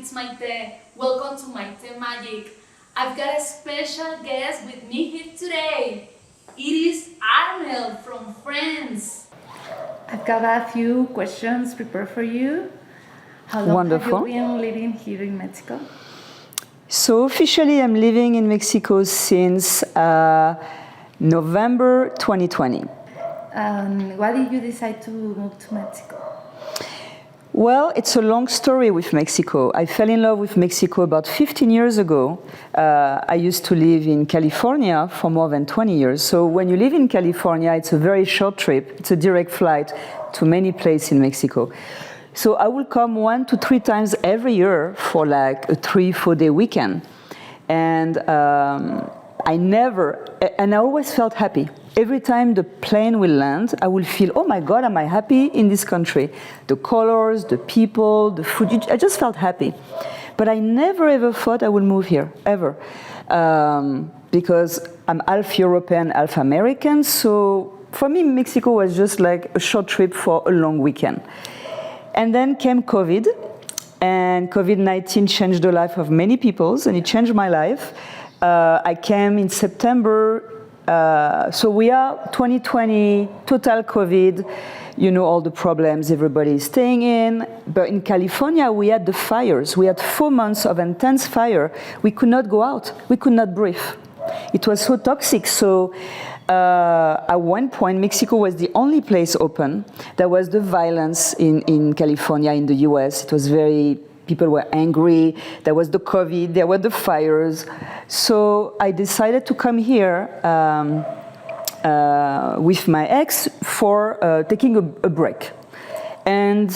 it's Maite. Welcome to Maite Magic. I've got a special guest with me here today. It is Armel from France. I've got a few questions prepared for you. How long Wonderful. have you been living here in Mexico? So officially I'm living in Mexico since November 2020. Why did you decide to move to Mexico? Well, it's a long story with Mexico. I fell in love with Mexico about 15 years ago. I used to live in California for more than 20 years. So when you live in California, it's a very short trip. It's a direct flight to many places in Mexico. So I will come 1 to 3 times every year for like a 3-4 day weekend. And I always felt happy. Every time the plane will land, I will feel, oh my God, am I happy in this country? The colors, the people, the food, I just felt happy. But I never ever thought I would move here, ever. Because I'm half European, half American, so for me, Mexico was just like a short trip for a long weekend. And then came COVID, and COVID-19 changed the life of many people, and it changed my life. I came in September, so we are 2020, total COVID, you know, all the problems, everybody is staying in. But in California, we had the fires. We had 4 months of intense fire. We could not go out. We could not breathe. It was so toxic. So at one point, Mexico was the only place open. There was the violence in California, in the US. It was people were angry. There was the COVID, there were the fires. So I decided to come here with my ex for taking a break. And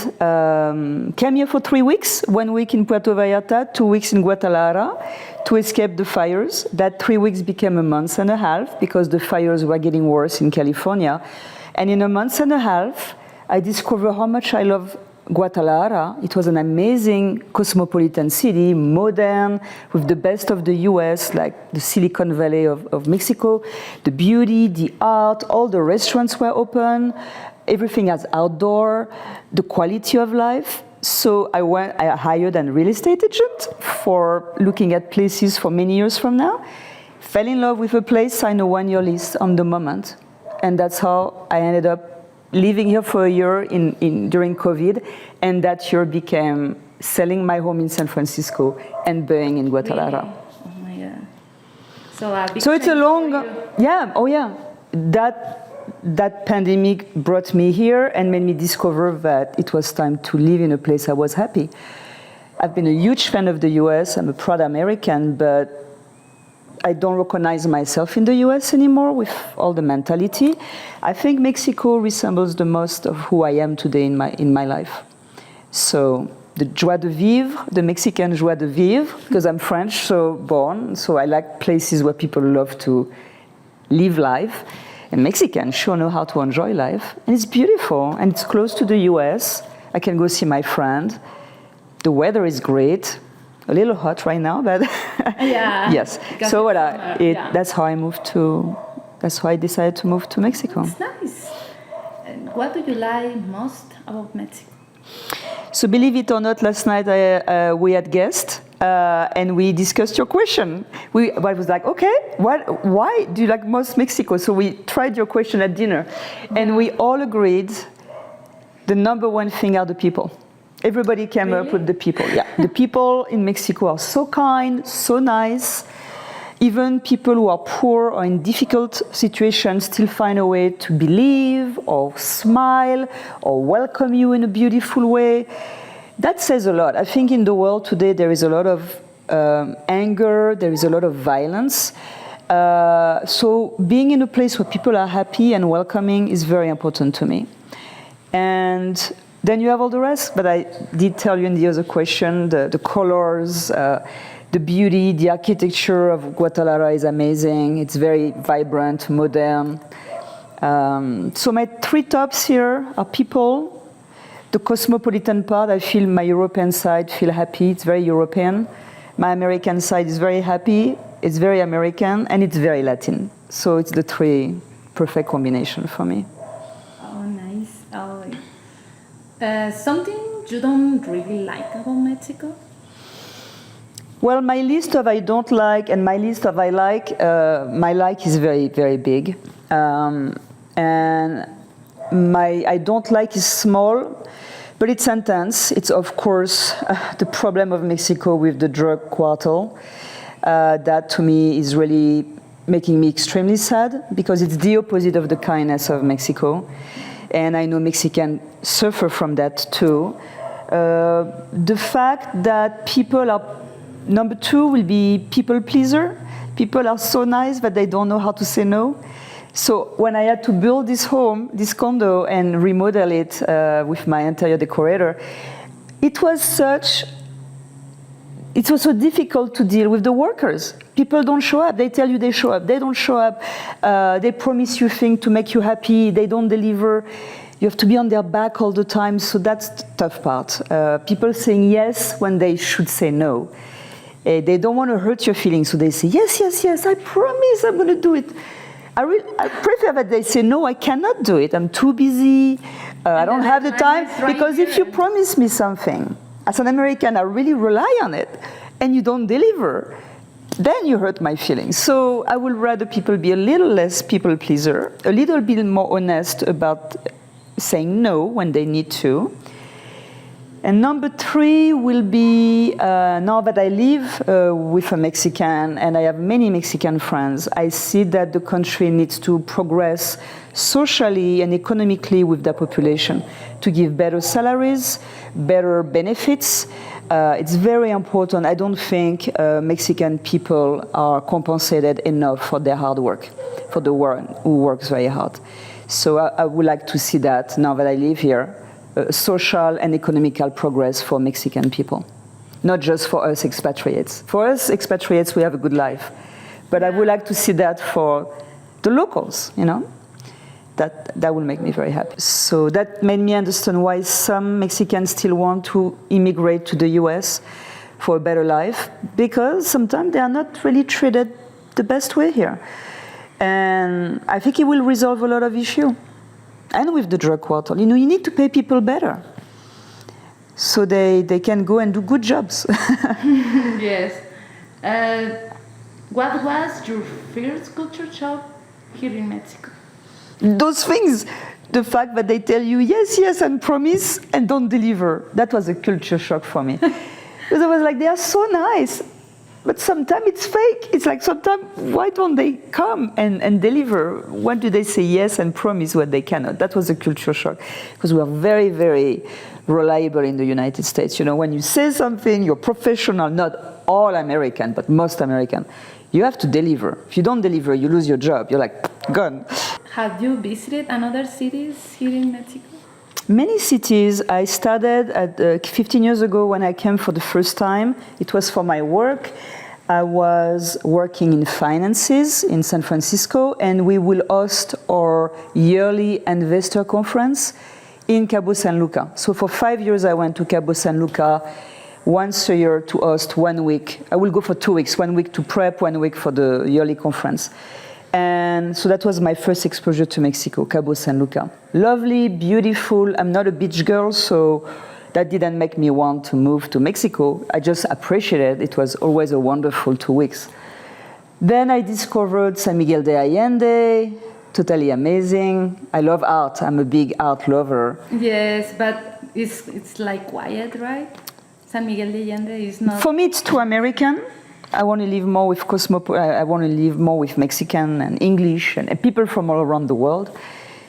came here for 3 weeks, 1 week in Puerto Vallarta, 2 weeks in Guadalajara to escape the fires. That 3 weeks became a month and a half because the fires were getting worse in California. And in a month and a half, I discovered how much I love Guadalajara. It was an amazing cosmopolitan city, modern, with the best of the US, like the Silicon Valley of Mexico. The beauty, the art, all the restaurants were open. Everything was outdoor, the quality of life. So I hired a real estate agent for looking at places for many years from now. Fell in love with a place, signed a 1-year lease on the moment. And that's how I ended up living here for a year during COVID, and that year became selling my home in San Francisco and buying in Guadalajara. Really? Oh my God. So it's a long, yeah. That pandemic brought me here and made me discover that it was time to live in a place I was happy. I've been a huge fan of the US. I'm a proud American, but I don't recognize myself in the US anymore with all the mentality. I think Mexico resembles the most of who I am today in my life. So the joie de vivre, the Mexican joie de vivre, because I'm French, so born, so I like places where people love to live life. And Mexicans sure know how to enjoy life. And it's beautiful, and it's close to the US. I can go see my friend. The weather is great. A little hot right now, but yeah. Yes. So that's how I decided to move to Mexico. It's nice. And what do you like most about Mexico? So believe it or not, last night we had guests and we discussed your question. I was like, okay, why do you like most Mexico? So we tried your question at dinner, and we all agreed the number one thing are the people. Everybody came up with the people. Yeah, the people in Mexico are so kind, so nice. Even people who are poor or in difficult situations still find a way to believe or smile or welcome you in a beautiful way. That says a lot. I think in the world today there is a lot of anger, there is a lot of violence. So being in a place where people are happy and welcoming is very important to me. And then you have all the rest, but I did tell you in the other question, the colors, the beauty, the architecture of Guadalajara is amazing. It's very vibrant, modern. So my 3 tops here are people. The cosmopolitan part, I feel my European side feel happy. It's very European. My American side is very happy. It's very American, and it's very Latin. So it's the 3 perfect combination for me. Oh, nice. Something you don't really like about Mexico? Well, my list of I don't like and my list of I like, my like is very, very big. And my I don't like is small, but it's intense. It's, of course, the problem of Mexico with the drug cartel. That, to me, is really making me extremely sad because it's the opposite of the kindness of Mexico. And I know Mexicans suffer from that, too. The fact that people are number two will be people pleaser. People are so nice that they don't know how to say no. So when I had to build this home, this condo, and remodel it with my interior decorator, it was so difficult to deal with the workers. People don't show up. They tell you they show up. They don't show up. They promise you things to make you happy. They don't deliver. You have to be on their back all the time. So that's the tough part. People saying yes when they should say no. They don't want to hurt your feelings, so they say, yes, yes, yes, I promise I'm going to do it. I prefer that they say, no, I cannot do it. I'm too busy. I don't have the time. Because if you promise me something, as an American, I really rely on it, and you don't deliver, then you hurt my feelings. So I would rather people be a little less people pleaser, a little bit more honest about saying no when they need to. And number three will be, now that I live with a Mexican and I have many Mexican friends, I see that the country needs to progress socially and economically with the population to give better salaries, better benefits. It's very important. I don't think Mexican people are compensated enough for their hard work, for the one who works very hard. So I would like to see that now that I live here. Social and economical progress for Mexican people, not just for us expatriates. For us expatriates, we have a good life, but I would like to see that for the locals, you know. That will make me very happy. So that made me understand why some Mexicans still want to immigrate to the US for a better life, because sometimes they are not really treated the best way here. And I think it will resolve a lot of issues. And with the drug cartel, you know, you need to pay people better so they can go and do good jobs. Yes. What was your first culture shock here in Mexico? Those things, the fact that they tell you yes, yes, and promise and don't deliver, that was a culture shock for me. Because I was like, they are so nice. But sometimes it's fake. It's like sometimes, why don't they come and deliver? Why do they say yes and promise what they cannot? That was a culture shock. Because we are very, very reliable in the United States. You know, when you say something, you're professional, not all American, but most American. You have to deliver. If you don't deliver, you lose your job. You're like, gone. Have you visited another cities here in Mexico? Many cities. I started at 15 years ago when I came for the first time. It was for my work. I was working in finances in San Francisco, and we will host our yearly investor conference in Cabo San Lucas. So for 5 years, I went to Cabo San Lucas once a year to host 1 week. I will go for 2 weeks, 1 week to prep, 1 week for the yearly conference. And so that was my first exposure to Mexico, Cabo San Lucas. Lovely, beautiful. I'm not a beach girl, so that didn't make me want to move to Mexico. I just appreciated it. It was always a wonderful 2 weeks. Then I discovered San Miguel de Allende, totally amazing. I love art. I'm a big art lover. Yes, but it's like quiet, right? San Miguel de Allende is not... For me, it's too American. I want to live more with I want to live more with Mexican and English and people from all around the world.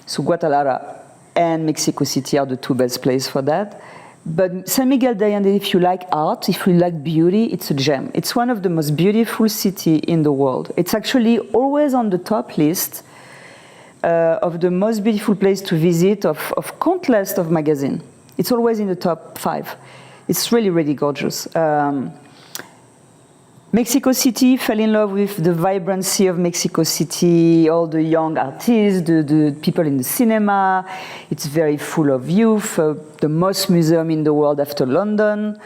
So Guadalajara and Mexico City are the two best places for that. But San Miguel de Allende, if you like art, if you like beauty, it's a gem. It's one of the most beautiful cities in the world. It's actually always on the top list of the most beautiful place to visit of countless of magazines. It's always in the top 5. It's really, really gorgeous. Mexico City, fell in love with the vibrancy of Mexico City, all the young artists, the people in the cinema. It's very full of youth, the most museum in the world after London.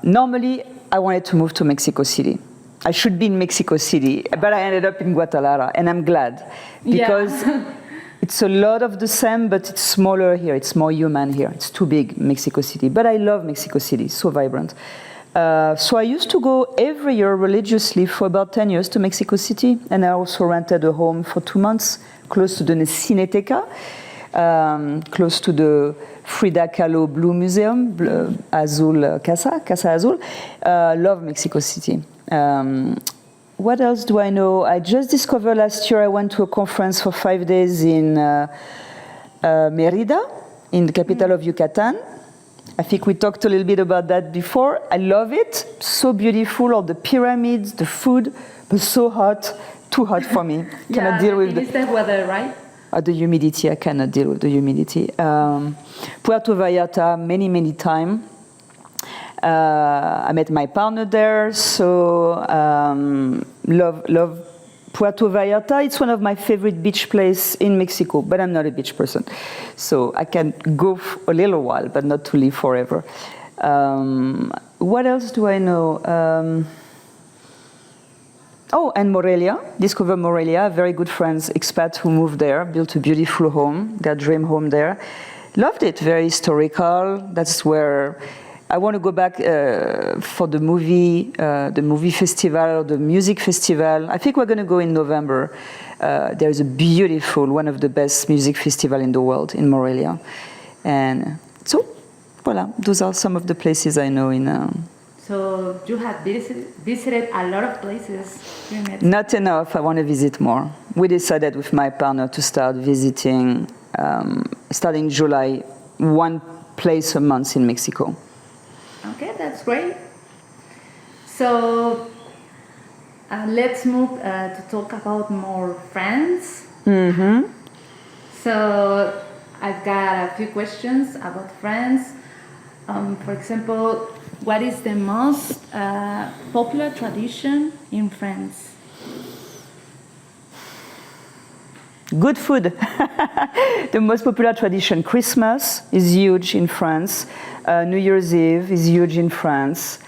Normally, I wanted to move to Mexico City. I should be in Mexico City, but I ended up in Guadalajara, and I'm glad. Because it's a lot of the same, but it's smaller here. It's more human here. It's too big, Mexico City. But I love Mexico City, so vibrant. So I used to go every year religiously for about 10 years to Mexico City, and I also rented a home for 2 months close to the Cineteca, close to the Frida Kahlo Blue Museum, Azul Casa Azul. Love Mexico City. What else do I know? I just discovered last year I went to a conference for 5 days in Mérida, in the capital of Yucatan. I think we talked a little bit about that before. I love it. So beautiful, all the pyramids, the food, but so hot, too hot for me. Cannot deal with the weather, right? The humidity, I cannot deal with the humidity. Puerto Vallarta, many times. I met my partner there, so love Puerto Vallarta. It's one of my favorite beach places in Mexico, but I'm not a beach person. So I can go for a little while, but not to live forever. What else do I know? And Morelia. Discover Morelia. Very good friends, expats who moved there, built a beautiful home, their dream home there. Loved it, very historical. That's where I want to go back for the movie festival, or the music festival. I think we're going to go in November. There's a beautiful, one of the best music festival in the world in Morelia. And so, voilà, those are some of the places I know in... So you have visited a lot of places. Not enough, I want to visit more. We decided with my partner to start visiting, starting July, one place a month in Mexico. Okay, that's great. So let's move to talk about more friends. Mm-hmm. So I've got a few questions about friends. For example, what is the most popular tradition in France? Good food. The most popular tradition, Christmas is huge in France. New Year's Eve is huge in France.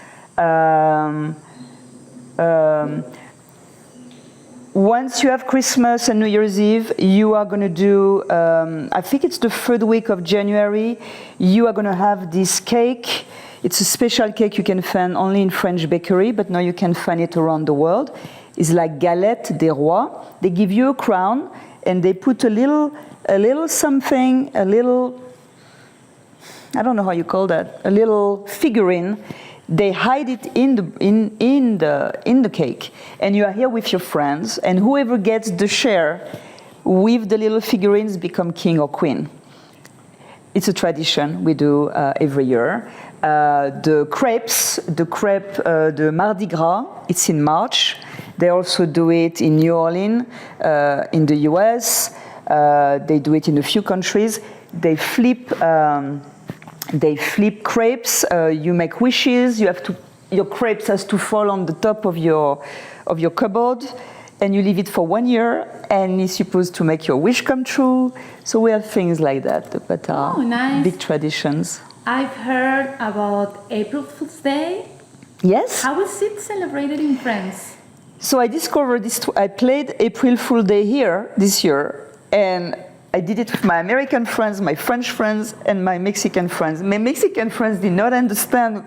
Once you have Christmas and New Year's Eve, you are going to do, I think it's the third week of January, you are going to have this cake. It's a special cake you can find only in French bakery, but now you can find it around the world. It's like galette des rois. They give you a crown, and they put a little something, I don't know how you call that, a little figurine. They hide it in the cake, and you are here with your friends, and whoever gets the share with the little figurines become king or queen. It's a tradition we do every year. The Mardi Gras, it's in March. They also do it in New Orleans, in the US. They do it in a few countries. They flip crepes. You make wishes. Your crepes has to fall on the top of your cupboard, and you leave it for 1 year, and it's supposed to make your wish come true. So we have things like that are nice. Big traditions. I've heard about April Fool's Day. Yes. How is it celebrated in France? So I discovered this. I played April Fool's Day here this year, and I did it with my American friends, my French friends, and my Mexican friends. My Mexican friends did not understand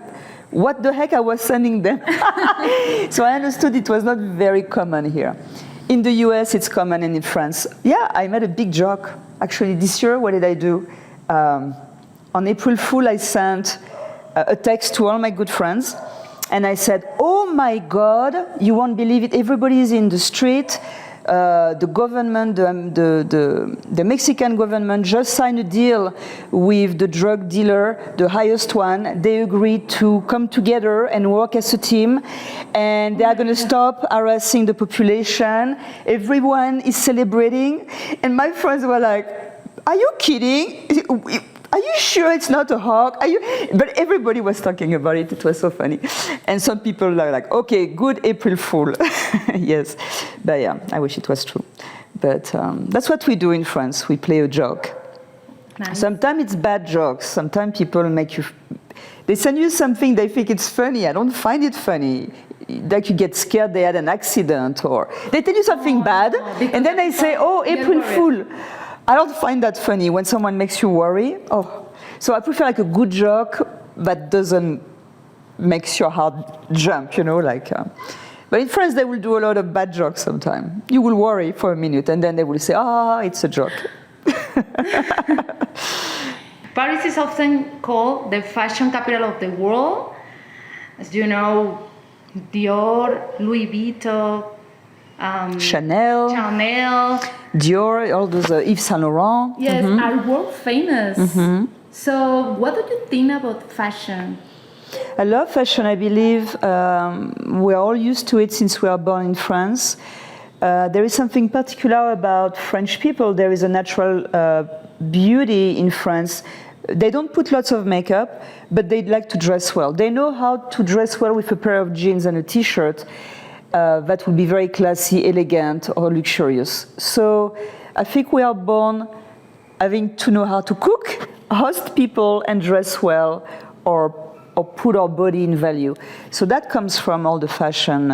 what the heck I was sending them. So I understood it was not very common here. In the US, it's common, and in France. Yeah, I made a big joke. Actually, this year, what did I do? On April Fool, I sent a text to all my good friends, and I said, "Oh my God, you won't believe it. Everybody is in the street. The government, the Mexican government just signed a deal with the drug dealer, the highest one. They agreed to come together and work as a team, and they are going to stop harassing the population. Everyone is celebrating." And my friends were like, "Are you kidding? Are you sure it's not a hawk? But everybody was talking about it. It was so funny. And some people are like, "Okay, good April Fool." Yes. But yeah, I wish it was true. But that's what we do in France. We play a joke. Nice. Sometimes it's bad jokes. Sometimes people they send you something, they think it's funny. I don't find it funny. Like you get scared they had an accident, or they tell you something bad, and then they say, "Oh, April Fool." I don't find that funny when someone makes you worry. Oh, so I prefer like a good joke, but doesn't makes your heart jump, you know, like. But in France, they will do a lot of bad jokes sometimes. You will worry for a minute, and then they will say, it's a joke. Paris is often called the fashion capital of the world. As you know, Dior, Louis Vuitton, Chanel, Dior, all those Yves Saint Laurent. Yes, are world famous. So, what do you think about fashion? I love fashion. I believe we are all used to it since we are born in France. There is something particular about French people. There is a natural beauty in France. They don't put lots of makeup, but they like to dress well. They know how to dress well with a pair of jeans and a t-shirt that will be very classy, elegant, or luxurious. So I think we are born having to know how to cook, host people, and dress well, or put our body in value. So that comes from all the fashion,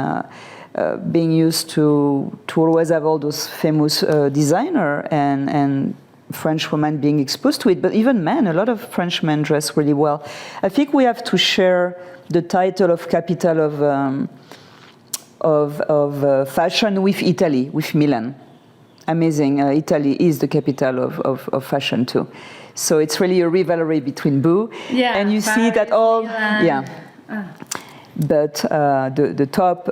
being used to always have all those famous designer and French women being exposed to it, but even men, a lot of French men dress really well. I think we have to share the title of capital of fashion with Italy, with Milan. Amazing, Italy is the capital of fashion too. So it's really a rivalry between Boo, and you see that all, But the top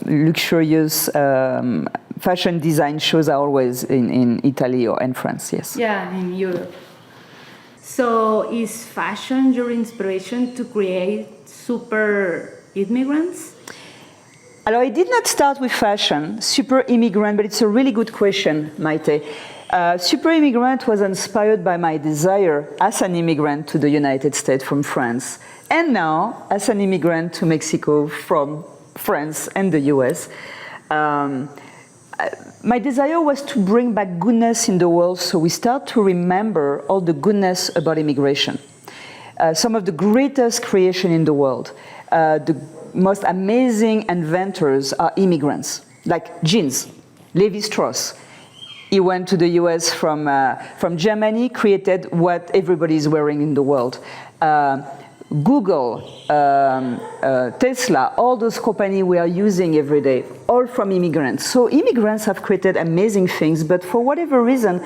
luxurious fashion design shows are always in Italy or in France, yes. Yeah, in Europe. So is fashion your inspiration to create super immigrants? Alors, I did not start with fashion, super immigrant, but it's a really good question, Maite. Super immigrant was inspired by my desire as an immigrant to the United States from France, and now as an immigrant to Mexico from France and the US. My desire was to bring back goodness in the world, so we start to remember all the goodness about immigration. Some of the greatest creation in the world, the most amazing inventors are immigrants, like jeans, Levi Strauss. He went to the US from Germany, created what everybody is wearing in the world. Google, Tesla, all those companies we are using every day, all from immigrants. So immigrants have created amazing things, but for whatever reason,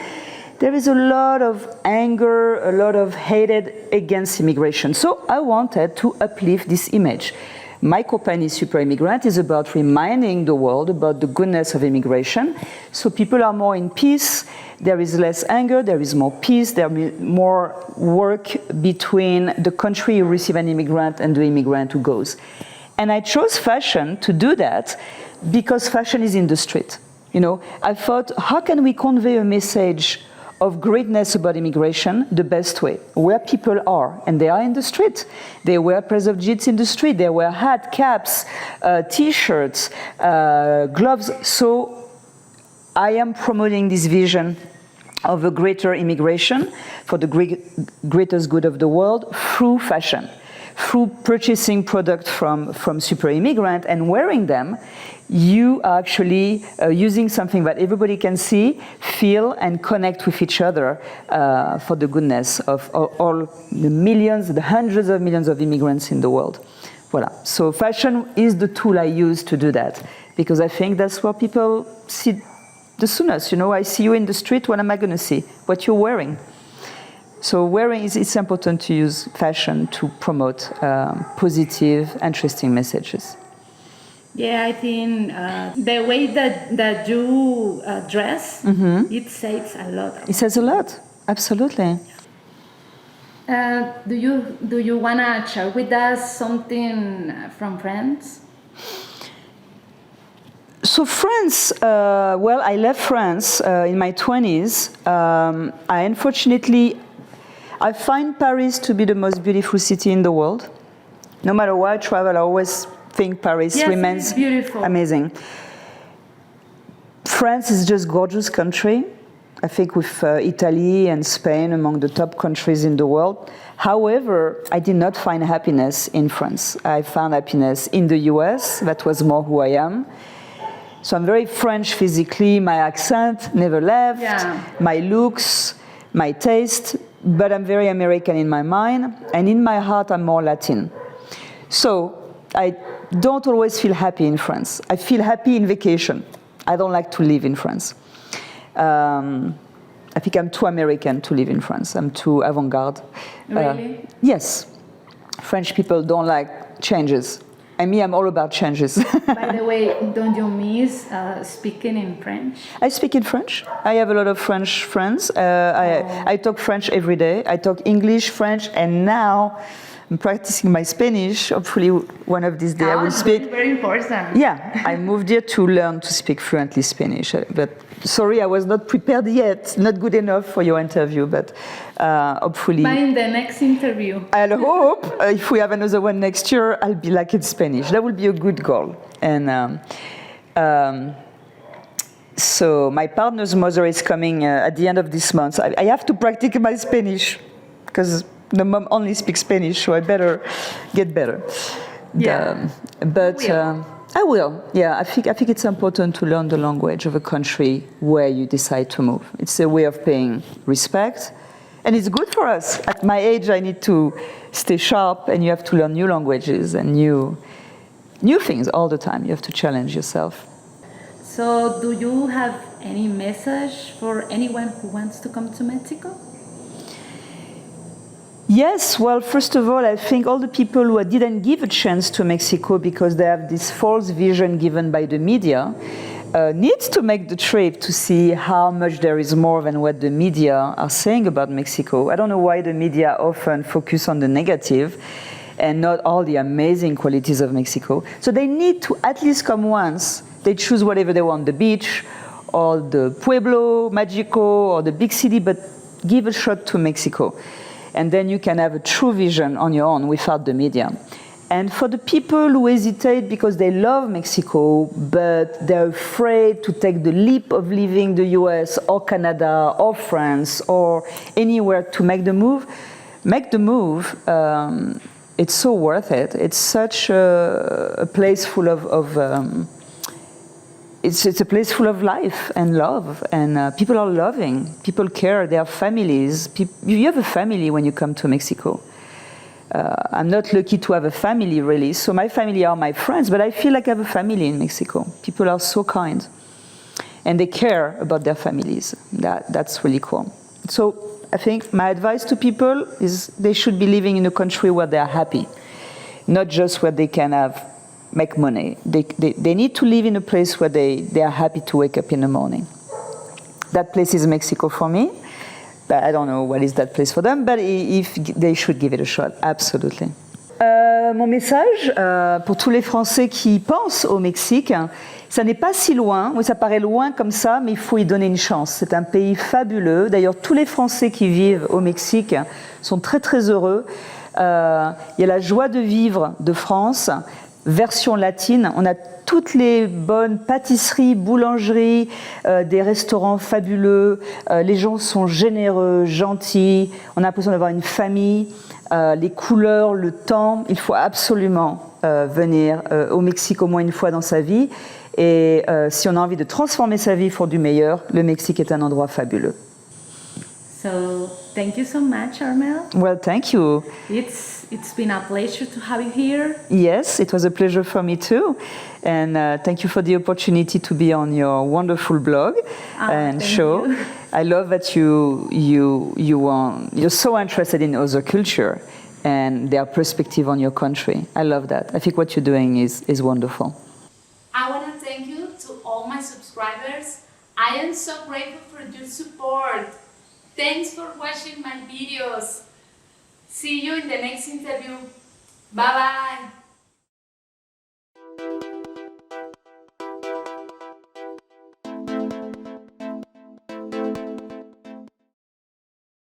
there is a lot of anger, a lot of hatred against immigration. So I wanted to uplift this image. My company, Super Immigrant, is about reminding the world about the goodness of immigration, so people are more in peace, there is less anger, there is more peace, there is more work between the country you receive an immigrant and the immigrant who goes. And I chose fashion to do that because fashion is in the street. You know, I thought, how can we convey a message of greatness about immigration the best way, where people are, and they are in the street. They wear pairs of jeans in the street, they wear hat, caps, t-shirts, gloves. So I am promoting this vision of a greater immigration for the greatest good of the world through fashion, through purchasing products from Super Immigrant and wearing them. You are actually using something that everybody can see, feel, and connect with each other for the goodness of all the millions, the hundreds of millions of immigrants in the world. Voilà. So fashion is the tool I use to do that, because I think that's where people see the soonest. You know, I see you in the street, what am I going to see? What you're wearing. So wearing, it's important to use fashion to promote positive, interesting messages. Yeah, I think the way that you dress, it says a lot. It says a lot, absolutely. Do you wanna share with us something from France? So France, well, I left France in my 20s. I find Paris to be the most beautiful city in the world. No matter where I travel, I always think Paris remains beautiful. Amazing. France is just gorgeous country. I think with Italy and Spain among the top countries in the world. However, I did not find happiness in France. I found happiness in the US. That was more who I am. So I'm very French physically. My accent never left. Yeah. My looks, my taste. but I'm very American in my mind, and in my heart I'm more Latin. So I don't always feel happy in France. I feel happy in vacation. I don't like to live in France. I think I'm too American to live in France. I'm too avant-garde. Really? Yes. French people don't like changes. And me, I'm all about changes. By the way, don't you miss speaking in French? I speak in French. I have a lot of French friends. I talk French every day. I talk English, French, and now I'm practicing my Spanish. Hopefully, one of these days I will speak. Very important. Yeah, I moved here to learn to speak fluently Spanish. But sorry, I was not prepared yet. Not good enough for your interview, but hopefully. But in the next interview. I'll hope if we have another one next year, I'll be like in Spanish. That would be a good goal. And so my partner's mother is coming at the end of this month. I have to practice my Spanish because the mom only speaks Spanish, so I better get better. Yeah. I will. Yeah, I think it's important to learn the language of a country where you decide to move. It's a way of paying respect, and it's good for us. At my age, I need to stay sharp, and you have to learn new languages and new things all the time. You have to challenge yourself. So, do you have any message for anyone who wants to come to Mexico? Yes, well, first of all, I think all the people who didn't give a chance to Mexico because they have this false vision given by the media need to make the trip to see how much there is more than what the media are saying about Mexico. I don't know why the media often focus on the negative and not all the amazing qualities of Mexico. So they need to at least come once. They choose whatever they want, the beach or the pueblo, Magico, or the big city, but give a shot to Mexico. And then you can have a true vision on your own without the media. And for the people who hesitate because they love Mexico, but they're afraid to take the leap of leaving the US or Canada or France or anywhere to make the move. It's so worth it. It's such a place full of it's a place full of life and love, and people are loving. People care. They have families. You have a family when you come to Mexico. I'm not lucky to have a family, really. So my family are my friends, but I feel like I have a family in Mexico. People are so kind, and they care about their families. That's really cool. So I think my advice to people is they should be living in a country where they are happy, not just where they can make money. They need to live in a place where they are happy to wake up in the morning. That place is Mexico for me, but I don't know what is that place for them, but if they should give it a shot, absolutely. Mon message pour tous les Français qui pensent au Mexique, ça n'est pas si loin, oui, ça paraît loin comme ça, mais il faut y donner une chance. C'est un pays fabuleux. D'ailleurs, tous les Français qui vivent au Mexique sont très très heureux. Il y a la joie de vivre de France, version latine. On a toutes les bonnes pâtisseries, boulangeries, des restaurants fabuleux. Les gens sont généreux, gentils. On a l'impression d'avoir une famille. Les couleurs, le temps. Il faut absolument venir au Mexique au moins une fois dans sa vie. Et si on a envie de transformer sa vie pour du meilleur, le Mexique est un endroit fabuleux. So, thank you so much, Armel. Well, thank you. It's been a pleasure to have you here. Yes, it was a pleasure for me too. And thank you for the opportunity to be on your wonderful blog and show. You. I love that you're so interested in other culture and their perspective on your country. I love that. I think what you're doing is wonderful. I want to thank you to all my subscribers. I am so grateful for your support. Thanks for watching my videos. See you in the next interview. Bye bye.